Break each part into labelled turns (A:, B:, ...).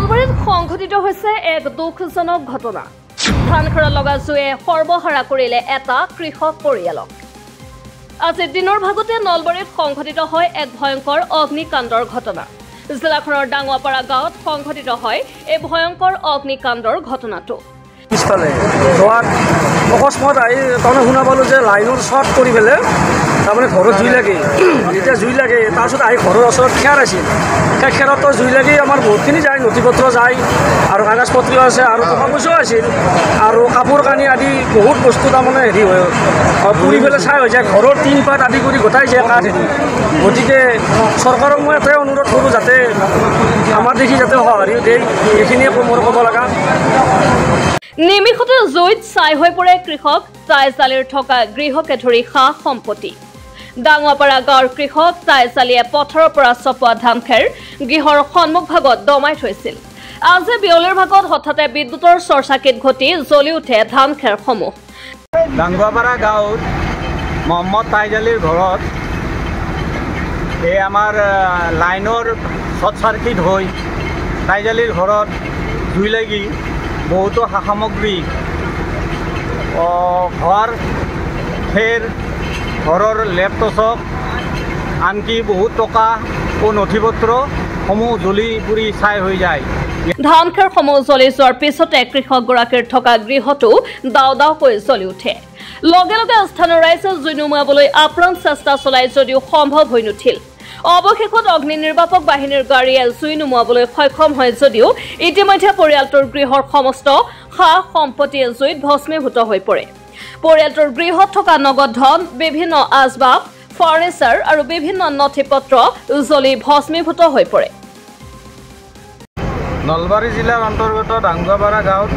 A: নলবাৰীত সংঘটিত হৈছে এক দুখজনক ঘটনা। ধানখেৰত লগা জুয়ে সৰ্বহাৰা কৰিলে এটা কৃষক পৰিয়ালক। আজি দিনৰ ভাগতে নলবাৰীত সংঘটিত হয় এক ভয়ংকৰ অগ্নিকাণ্ডৰ ঘটনা। জিলাখনৰ ডাঙুৱাপাৰা গাঁৱত সংঘটিত হয় এই ভয়ংকৰ অগ্নিকাণ্ডৰ ঘটনাটো।
B: পিছফালে যোৱাত অকস্মাত আহি তাৰমানে শুনা পালোঁ যে লাইনৰ শ্বৰ্ট কৰি পেলাই তাৰমানে ঘৰত জুই লাগে। যেতিয়া জুই লাগে তাৰপিছত আহি ঘৰৰ ওচৰত খেৰ আছিল, সেই খেৰতো জুই লাগি আমাৰ বহুতখিনি যায়, নথি পত্ৰ যায় আৰু কাগজ পত্ৰ আছে আৰু টকা পইচাও আছিল আৰু কাপোৰ কানি আদি বহুত বস্তু তাৰমানে হেৰি হয় পুৰি পেলাই চাই হৈ যায়। ঘৰৰ টিন পাত আদি কৰি গোটাই যায় কাঠ হেৰি। গতিকে চৰকাৰক মই এটাই অনুৰোধ কৰোঁ যাতে আমাৰ দেখি যাতে সঁহাৰি দিয়ে, এইখিনিয়ে মোৰ ক'ব লগা।
A: নিমিষতে জুইত ছাই হৈ পৰে কৃষক, টাইজালিৰ থকা গৃহকে ধৰি সা সম্পত্তি। ডাঙুৱাপাৰা গাঁৱৰ কৃষক টাইজালিয়ে পথাৰৰ পৰা চপোৱা ধানখেৰ গৃহৰ সন্মুখভাগত দমাই থৈছিল। আজি বিয়লিৰ ভাগত হঠাতে বিদ্যুতৰ চৰ্চাকিত ঘটি জ্বলি উঠে ধানখেৰসমূহ।
C: ডাঙুৱাপাৰা গাঁৱত মহম্মদ টাইজালিৰ ঘৰত এই আমাৰ লাইনৰ শ্বৰ্ট চাৰ্কিট হৈ টাইজালিৰ ঘৰত জুই লাগি বহুতো সা সামগ্ৰী ঘৰ খেৰ ঘৰৰ লেপটপ আনকি বহুত টকা ও নথি পত্ৰসমূহ জ্বলি পুৰি ছাই হৈ যায়।
A: ধানখেৰসমূহ জ্বলি যোৱাৰ পিছতে কৃষকগৰাকীৰ থকা গৃহটো দাও দাওকৈ জ্বলি উঠে। লগে লগে স্থানীয় ৰাইজে জুই নুমুৱাবলৈ আপ্ৰাণ চেষ্টা চলাই যদিও সম্ভৱ হৈ নুঠিল। অৱশেষত অগ্নি নিৰ্বাপক বাহিনীৰ গাড়ীয়ে জুই নুমুৱাবলৈ সক্ষম হয় যদিও ইতিমধ্যে পৰিয়ালটোৰ গৃহৰ সমস্ত সা সম্পত্তি জুইত ভস্মীভূত হৈ পৰে। পৰিয়ালটোৰ গৃহত থকা নগদ ধন, বিভিন্ন আচবাব, ফাৰ্নিচাৰ আৰু বিভিন্ন নথি পত্ৰ জ্বলি ভস্মীভূত হৈ পৰে।
C: নলবাৰী জিলাৰ অন্তৰ্গত ডাঙুৱাপাৰা গাঁৱত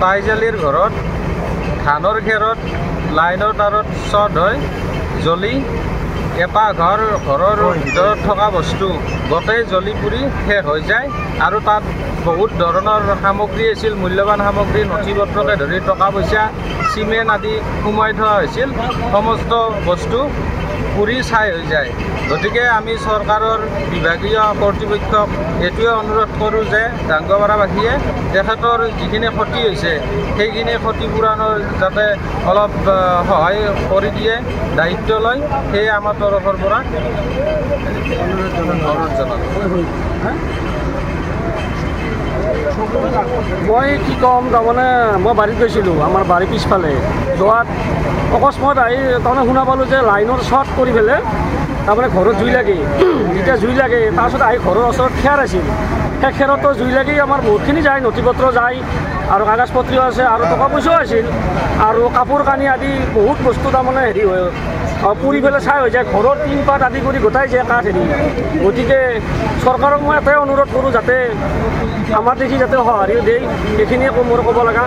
C: টাইজালিৰ ঘৰত ধানৰ খেৰত লাইনৰ তাৰত শ্বৰ্ট হৈ জ্বলি এটা ঘৰৰ ভিতৰত থকা বস্তু গোটেই জ্বলি পুৰি শেষ হৈ যায় আৰু তাত বহুত ধৰণৰ সামগ্ৰী আছিল, মূল্যৱান সামগ্ৰী, নথি পত্ৰকে ধৰি টকা পইচা, চিমেণ্ট আদি সোমাই থোৱা হৈছিল। সমস্ত বস্তু পুৰি ছাই হৈ যায়। গতিকে আমি চৰকাৰৰ বিভাগীয় কৰ্তৃপক্ষক এইটোৱে অনুৰোধ কৰোঁ যে ডাঙুৱাপাৰাবাসীয়ে তেখেতৰ যিখিনি ক্ষতি হৈছে সেইখিনি ক্ষতিপূৰণৰ যাতে অলপ সহায় কৰি দিয়ে, দায়িত্ব লয়, সেয়ে আমাৰ তৰফৰ পৰা অনুৰোধ জনালোঁ।
B: মই কি ক'ম, তাৰমানে মই বাৰীত গৈছিলোঁ, আমাৰ বাৰীৰ পিছফালে যোৱাত অকস্মাত আহি তাৰমানে শুনা পালোঁ যে লাইনৰ শ্বৰ্ট কৰি পেলাই তাৰমানে ঘৰত জুই লাগে। যেতিয়া জুই লাগে তাৰপিছত আহি ঘৰৰ ওচৰত খেৰ আছিল, সেই খেৰতো জুই লাগি আমাৰ বহুতখিনি যায়, নথি পত্ৰ যায় আৰু কাগজ পত্ৰও আছে আৰু টকা পইচাও আছিল আৰু কাপোৰ কানি আদি বহুত বস্তু তাৰমানে হেৰি হয় পুৰি পেলাই ছাই হৈ যায়। ঘৰৰ টিন পাত আদি কৰি গোটাই যায় কাঠ হেৰি। গতিকে চৰকাৰক মই এটাই অনুৰোধ কৰোঁ যাতে আমাৰ দেখি যাতে সঁহাৰি দিয়ে, এইখিনিয়ে মোৰ ক'ব লগা।